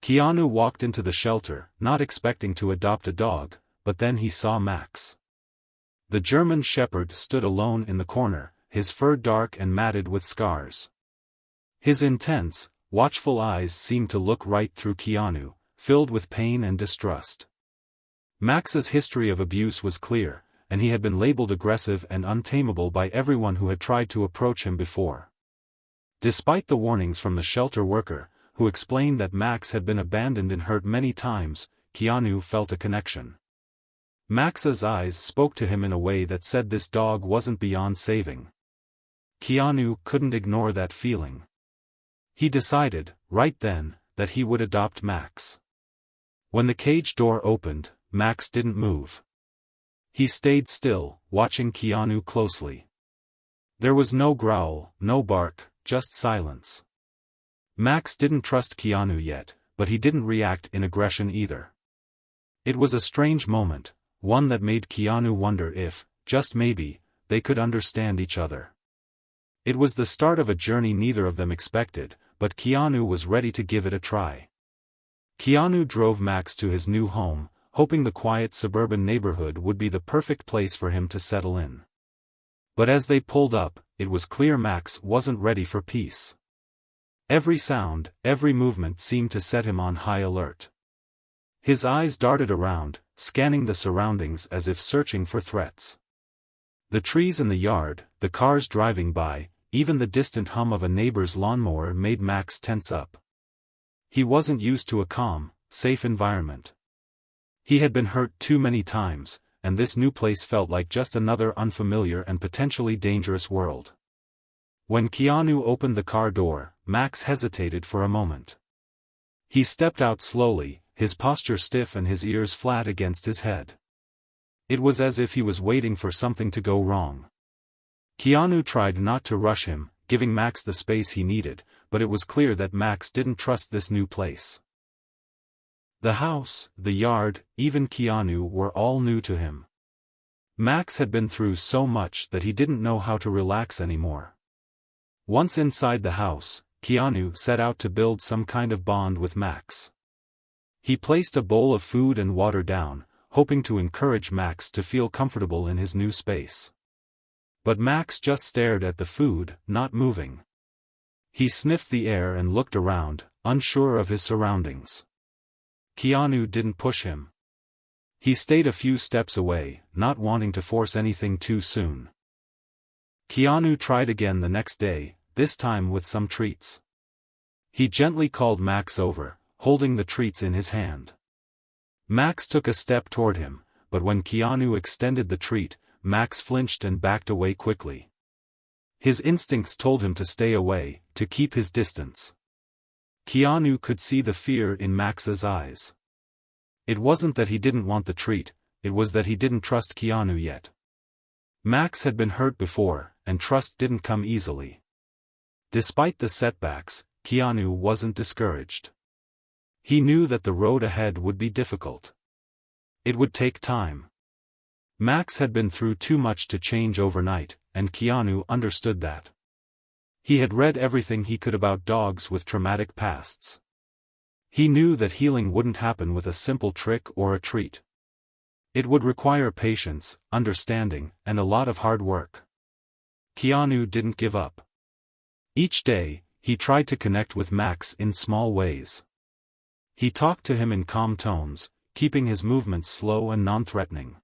Keanu walked into the shelter, not expecting to adopt a dog, but then he saw Max. The German Shepherd stood alone in the corner, his fur dark and matted with scars. His intense, watchful eyes seemed to look right through Keanu, filled with pain and distrust. Max's history of abuse was clear, and he had been labeled aggressive and untamable by everyone who had tried to approach him before. Despite the warnings from the shelter worker, who explained that Max had been abandoned and hurt many times, Keanu felt a connection. Max's eyes spoke to him in a way that said this dog wasn't beyond saving. Keanu couldn't ignore that feeling. He decided, right then, that he would adopt Max. When the cage door opened, Max didn't move. He stayed still, watching Keanu closely. There was no growl, no bark, just silence. Max didn't trust Keanu yet, but he didn't react in aggression either. It was a strange moment, one that made Keanu wonder if, just maybe, they could understand each other. It was the start of a journey neither of them expected, but Keanu was ready to give it a try. Keanu drove Max to his new home, hoping the quiet suburban neighborhood would be the perfect place for him to settle in. But as they pulled up, it was clear Max wasn't ready for peace. Every sound, every movement seemed to set him on high alert. His eyes darted around, scanning the surroundings as if searching for threats. The trees in the yard, the cars driving by, even the distant hum of a neighbor's lawnmower made Max tense up. He wasn't used to a calm, safe environment. He had been hurt too many times, and this new place felt like just another unfamiliar and potentially dangerous world. When Keanu opened the car door, Max hesitated for a moment. He stepped out slowly, his posture stiff and his ears flat against his head. It was as if he was waiting for something to go wrong. Keanu tried not to rush him, giving Max the space he needed, but it was clear that Max didn't trust this new place. The house, the yard, even Keanu were all new to him. Max had been through so much that he didn't know how to relax anymore. Once inside the house, Keanu set out to build some kind of bond with Max. He placed a bowl of food and water down, hoping to encourage Max to feel comfortable in his new space. But Max just stared at the food, not moving. He sniffed the air and looked around, unsure of his surroundings. Keanu didn't push him. He stayed a few steps away, not wanting to force anything too soon. Keanu tried again the next day, this time with some treats. He gently called Max over, holding the treats in his hand. Max took a step toward him, but when Keanu extended the treat, Max flinched and backed away quickly. His instincts told him to stay away, to keep his distance. Keanu could see the fear in Max's eyes. It wasn't that he didn't want the treat, it was that he didn't trust Keanu yet. Max had been hurt before, and trust didn't come easily. Despite the setbacks, Keanu wasn't discouraged. He knew that the road ahead would be difficult. It would take time. Max had been through too much to change overnight, and Keanu understood that. He had read everything he could about dogs with traumatic pasts. He knew that healing wouldn't happen with a simple trick or a treat. It would require patience, understanding, and a lot of hard work. Keanu didn't give up. Each day, he tried to connect with Max in small ways. He talked to him in calm tones, keeping his movements slow and non-threatening.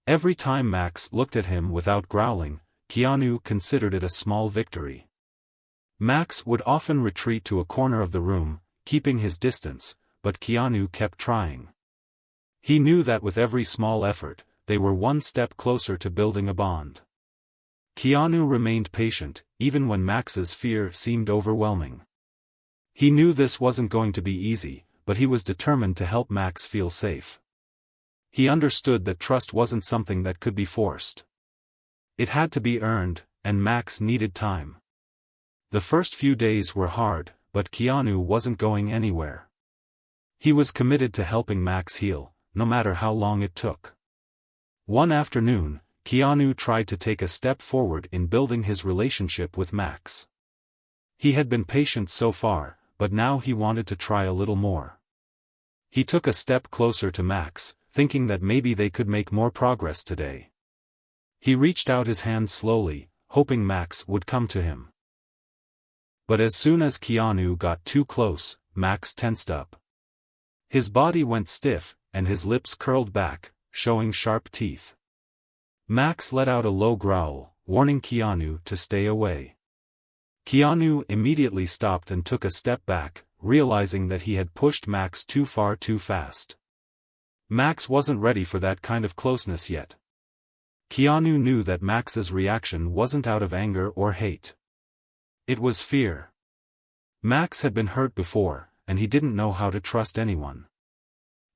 Every time Max looked at him without growling, Keanu considered it a small victory. Max would often retreat to a corner of the room, keeping his distance, but Keanu kept trying. He knew that with every small effort, they were one step closer to building a bond. Keanu remained patient, even when Max's fear seemed overwhelming. He knew this wasn't going to be easy, but he was determined to help Max feel safe. He understood that trust wasn't something that could be forced. It had to be earned, and Max needed time. The first few days were hard, but Keanu wasn't going anywhere. He was committed to helping Max heal, no matter how long it took. One afternoon, Keanu tried to take a step forward in building his relationship with Max. He had been patient so far, but now he wanted to try a little more. He took a step closer to Max, thinking that maybe they could make more progress today. He reached out his hand slowly, hoping Max would come to him. But as soon as Keanu got too close, Max tensed up. His body went stiff, and his lips curled back, showing sharp teeth. Max let out a low growl, warning Keanu to stay away. Keanu immediately stopped and took a step back, realizing that he had pushed Max too far too fast. Max wasn't ready for that kind of closeness yet. Keanu knew that Max's reaction wasn't out of anger or hate. It was fear. Max had been hurt before, and he didn't know how to trust anyone.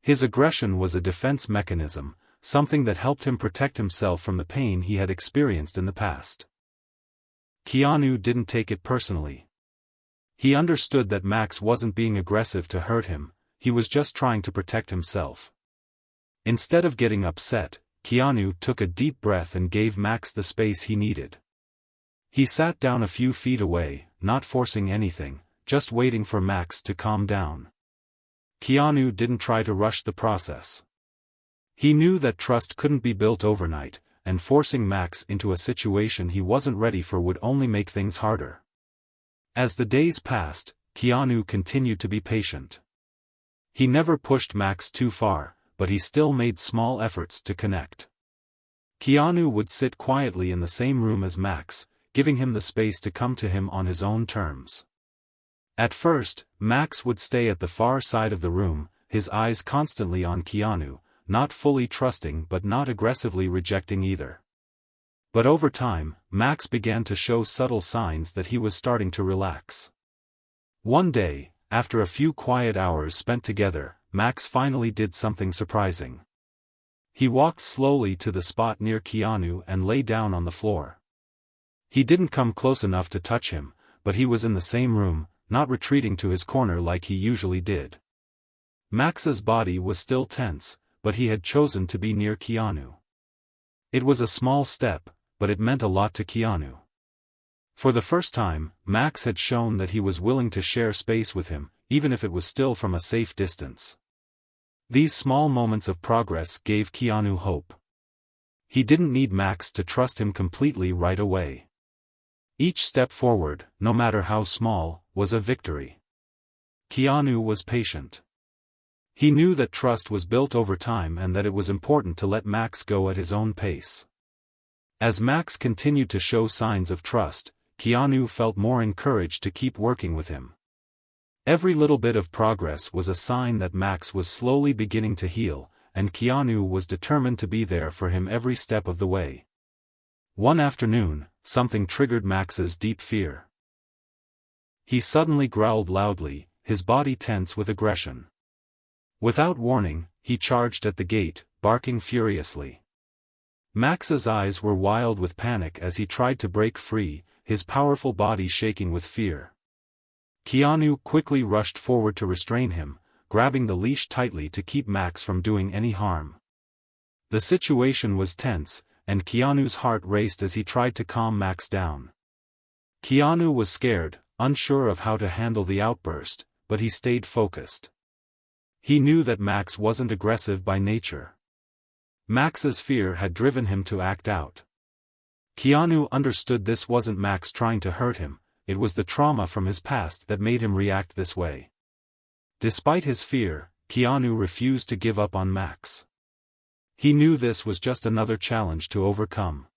His aggression was a defense mechanism, something that helped him protect himself from the pain he had experienced in the past. Keanu didn't take it personally. He understood that Max wasn't being aggressive to hurt him, he was just trying to protect himself. Instead of getting upset, Keanu took a deep breath and gave Max the space he needed. He sat down a few feet away, not forcing anything, just waiting for Max to calm down. Keanu didn't try to rush the process. He knew that trust couldn't be built overnight, and forcing Max into a situation he wasn't ready for would only make things harder. As the days passed, Keanu continued to be patient. He never pushed Max too far, but he still made small efforts to connect. Keanu would sit quietly in the same room as Max, giving him the space to come to him on his own terms. At first, Max would stay at the far side of the room, his eyes constantly on Keanu, not fully trusting but not aggressively rejecting either. But over time, Max began to show subtle signs that he was starting to relax. One day, after a few quiet hours spent together, Max finally did something surprising. He walked slowly to the spot near Keanu and lay down on the floor. He didn't come close enough to touch him, but he was in the same room, not retreating to his corner like he usually did. Max's body was still tense, but he had chosen to be near Keanu. It was a small step, but it meant a lot to Keanu. For the first time, Max had shown that he was willing to share space with him, even if it was still from a safe distance. These small moments of progress gave Keanu hope. He didn't need Max to trust him completely right away. Each step forward, no matter how small, was a victory. Keanu was patient. He knew that trust was built over time and that it was important to let Max go at his own pace. As Max continued to show signs of trust, Keanu felt more encouraged to keep working with him. Every little bit of progress was a sign that Max was slowly beginning to heal, and Keanu was determined to be there for him every step of the way. One afternoon, something triggered Max's deep fear. He suddenly growled loudly, his body tense with aggression. Without warning, he charged at the gate, barking furiously. Max's eyes were wild with panic as he tried to break free, his powerful body shaking with fear. Keanu quickly rushed forward to restrain him, grabbing the leash tightly to keep Max from doing any harm. The situation was tense, and Keanu's heart raced as he tried to calm Max down. Keanu was scared, unsure of how to handle the outburst, but he stayed focused. He knew that Max wasn't aggressive by nature. Max's fear had driven him to act out. Keanu understood this wasn't Max trying to hurt him, it was the trauma from his past that made him react this way. Despite his fear, Keanu refused to give up on Max. He knew this was just another challenge to overcome.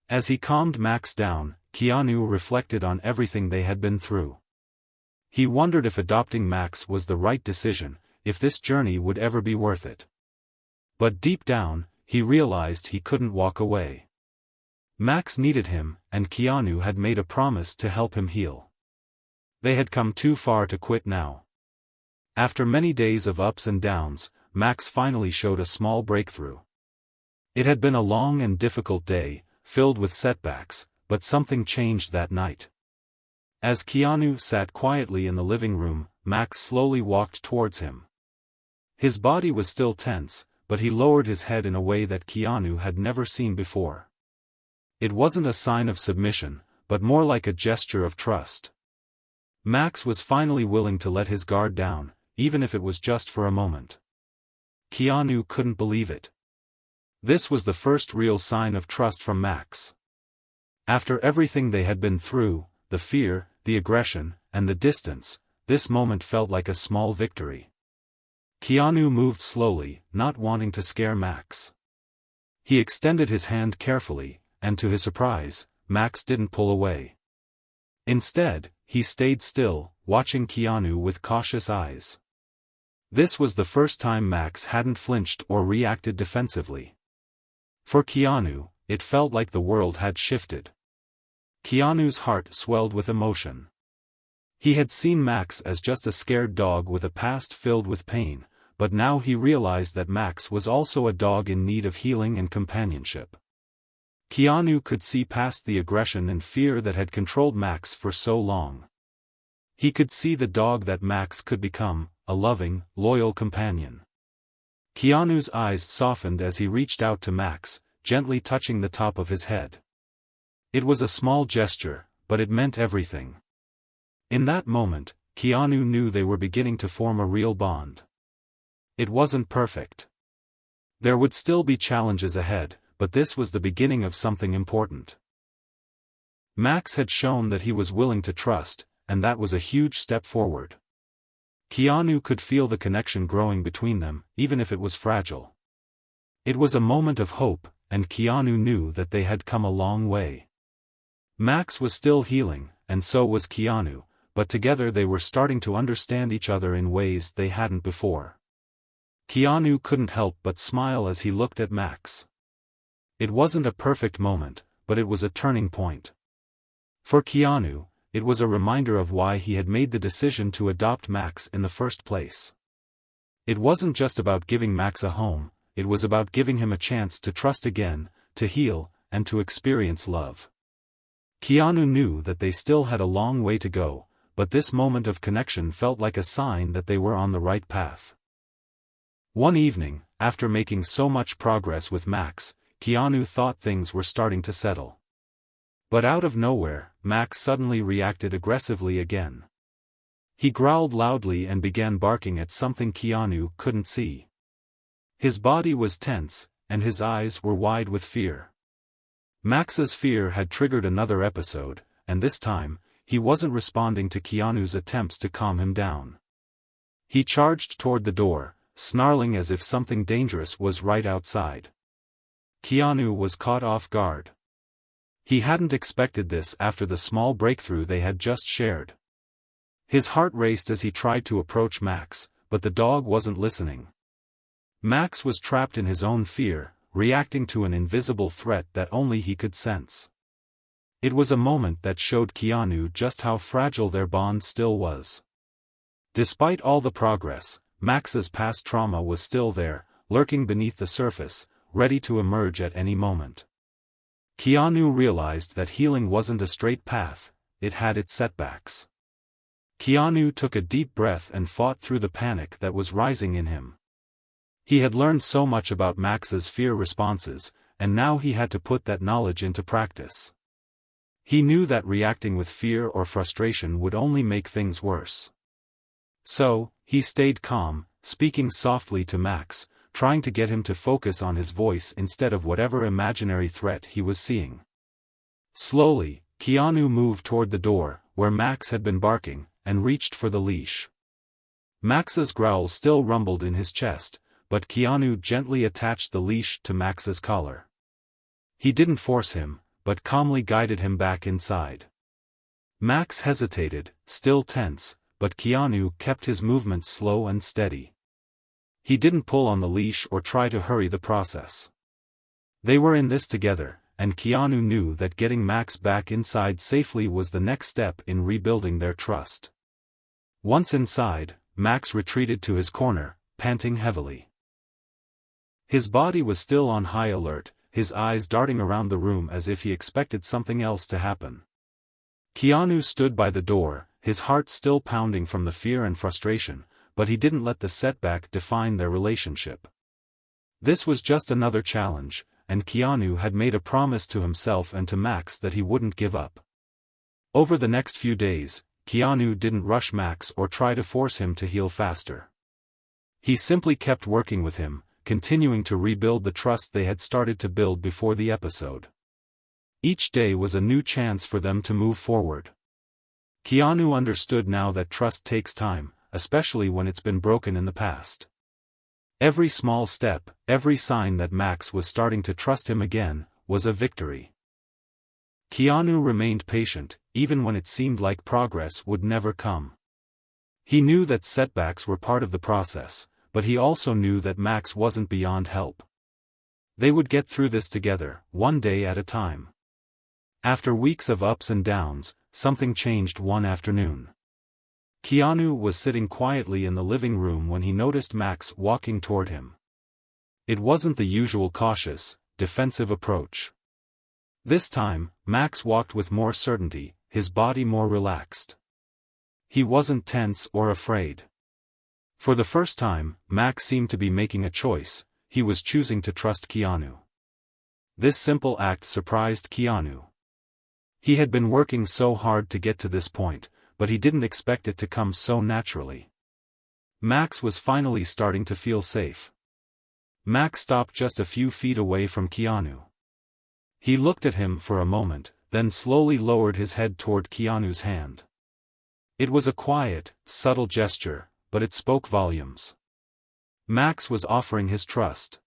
As he calmed Max down, Keanu reflected on everything they had been through. He wondered if adopting Max was the right decision, if this journey would ever be worth it. But deep down, he realized he couldn't walk away. Max needed him, and Keanu had made a promise to help him heal. They had come too far to quit now. After many days of ups and downs, Max finally showed a small breakthrough. It had been a long and difficult day, filled with setbacks, but something changed that night. As Keanu sat quietly in the living room, Max slowly walked towards him. His body was still tense, but he lowered his head in a way that Keanu had never seen before. It wasn't a sign of submission, but more like a gesture of trust. Max was finally willing to let his guard down, even if it was just for a moment. Keanu couldn't believe it. This was the first real sign of trust from Max. After everything they had been through, the fear, the aggression, and the distance, this moment felt like a small victory. Keanu moved slowly, not wanting to scare Max. He extended his hand carefully, and to his surprise, Max didn't pull away. Instead, he stayed still, watching Keanu with cautious eyes. This was the first time Max hadn't flinched or reacted defensively. For Keanu, it felt like the world had shifted. Keanu's heart swelled with emotion. He had seen Max as just a scared dog with a past filled with pain, but now he realized that Max was also a dog in need of healing and companionship. Keanu could see past the aggression and fear that had controlled Max for so long. He could see the dog that Max could become, a loving, loyal companion. Keanu's eyes softened as he reached out to Max, gently touching the top of his head. It was a small gesture, but it meant everything. In that moment, Keanu knew they were beginning to form a real bond. It wasn't perfect. There would still be challenges ahead, but this was the beginning of something important. Max had shown that he was willing to trust, and that was a huge step forward. Keanu could feel the connection growing between them, even if it was fragile. It was a moment of hope, and Keanu knew that they had come a long way. Max was still healing, and so was Keanu, but together they were starting to understand each other in ways they hadn't before. Keanu couldn't help but smile as he looked at Max. It wasn't a perfect moment, but it was a turning point. For Keanu, it was a reminder of why he had made the decision to adopt Max in the first place. It wasn't just about giving Max a home, it was about giving him a chance to trust again, to heal, and to experience love. Keanu knew that they still had a long way to go, but this moment of connection felt like a sign that they were on the right path. One evening, after making so much progress with Max, Keanu thought things were starting to settle. But out of nowhere, Max suddenly reacted aggressively again. He growled loudly and began barking at something Keanu couldn't see. His body was tense, and his eyes were wide with fear. Max's fear had triggered another episode, and this time, he wasn't responding to Keanu's attempts to calm him down. He charged toward the door, snarling as if something dangerous was right outside. Keanu was caught off guard. He hadn't expected this after the small breakthrough they had just shared. His heart raced as he tried to approach Max, but the dog wasn't listening. Max was trapped in his own fear, reacting to an invisible threat that only he could sense. It was a moment that showed Keanu just how fragile their bond still was. Despite all the progress, Max's past trauma was still there, lurking beneath the surface, ready to emerge at any moment. Keanu realized that healing wasn't a straight path, it had its setbacks. Keanu took a deep breath and fought through the panic that was rising in him. He had learned so much about Max's fear responses, and now he had to put that knowledge into practice. He knew that reacting with fear or frustration would only make things worse. So, he stayed calm, speaking softly to Max, trying to get him to focus on his voice instead of whatever imaginary threat he was seeing. Slowly, Keanu moved toward the door, where Max had been barking, and reached for the leash. Max's growl still rumbled in his chest, but Keanu gently attached the leash to Max's collar. He didn't force him, but calmly guided him back inside. Max hesitated, still tense, but Keanu kept his movements slow and steady. He didn't pull on the leash or try to hurry the process. They were in this together, and Keanu knew that getting Max back inside safely was the next step in rebuilding their trust. Once inside, Max retreated to his corner, panting heavily. His body was still on high alert, his eyes darting around the room as if he expected something else to happen. Keanu stood by the door, his heart still pounding from the fear and frustration, but he didn't let the setback define their relationship. This was just another challenge, and Keanu had made a promise to himself and to Max that he wouldn't give up. Over the next few days, Keanu didn't rush Max or try to force him to heal faster. He simply kept working with him, continuing to rebuild the trust they had started to build before the episode. Each day was a new chance for them to move forward. Keanu understood now that trust takes time, especially when it's been broken in the past. Every small step, every sign that Max was starting to trust him again, was a victory. Keanu remained patient, even when it seemed like progress would never come. He knew that setbacks were part of the process, but he also knew that Max wasn't beyond help. They would get through this together, one day at a time. After weeks of ups and downs, something changed one afternoon. Keanu was sitting quietly in the living room when he noticed Max walking toward him. It wasn't the usual cautious, defensive approach. This time, Max walked with more certainty, his body more relaxed. He wasn't tense or afraid. For the first time, Max seemed to be making a choice. He was choosing to trust Keanu. This simple act surprised Keanu. He had been working so hard to get to this point, but he didn't expect it to come so naturally. Max was finally starting to feel safe. Max stopped just a few feet away from Keanu. He looked at him for a moment, then slowly lowered his head toward Keanu's hand. It was a quiet, subtle gesture, but it spoke volumes. Max was offering his trust.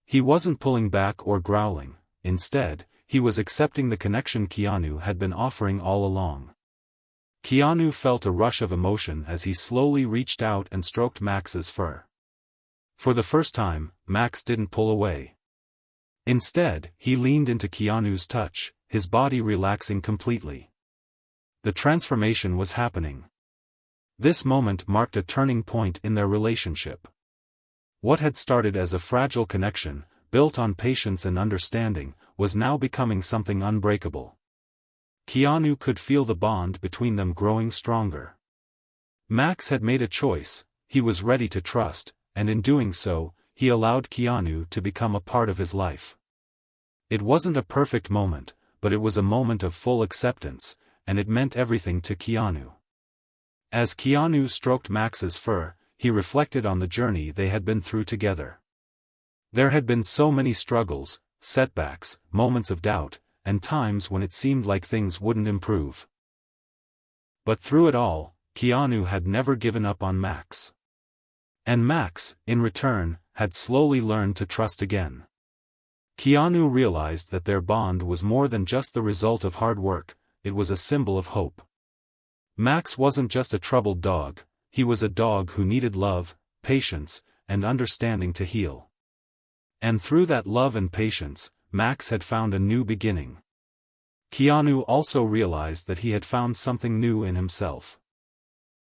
He wasn't pulling back or growling. Instead, he was accepting the connection Keanu had been offering all along. Keanu felt a rush of emotion as he slowly reached out and stroked Max's fur. For the first time, Max didn't pull away. Instead, he leaned into Keanu's touch, his body relaxing completely. The transformation was happening. This moment marked a turning point in their relationship. What had started as a fragile connection, built on patience and understanding, was now becoming something unbreakable. Keanu could feel the bond between them growing stronger. Max had made a choice, he was ready to trust, and in doing so, he allowed Keanu to become a part of his life. It wasn't a perfect moment, but it was a moment of full acceptance, and it meant everything to Keanu. As Keanu stroked Max's fur, he reflected on the journey they had been through together. There had been so many struggles, setbacks, moments of doubt, and times when it seemed like things wouldn't improve. But through it all, Keanu had never given up on Max. And Max, in return, had slowly learned to trust again. Keanu realized that their bond was more than just the result of hard work, it was a symbol of hope. Max wasn't just a troubled dog, he was a dog who needed love, patience, and understanding to heal. And through that love and patience, Max had found a new beginning. Keanu also realized that he had found something new in himself.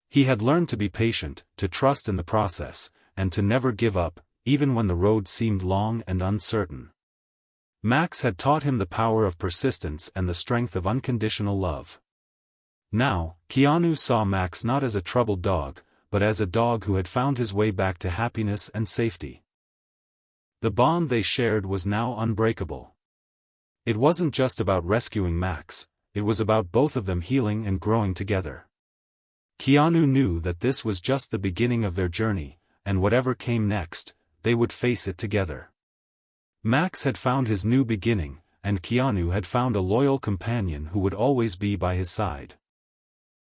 He had learned to be patient, to trust in the process, and to never give up, even when the road seemed long and uncertain. Max had taught him the power of persistence and the strength of unconditional love. Now, Keanu saw Max not as a troubled dog, but as a dog who had found his way back to happiness and safety. The bond they shared was now unbreakable. It wasn't just about rescuing Max, it was about both of them healing and growing together. Keanu knew that this was just the beginning of their journey, and whatever came next, they would face it together. Max had found his new beginning, and Keanu had found a loyal companion who would always be by his side.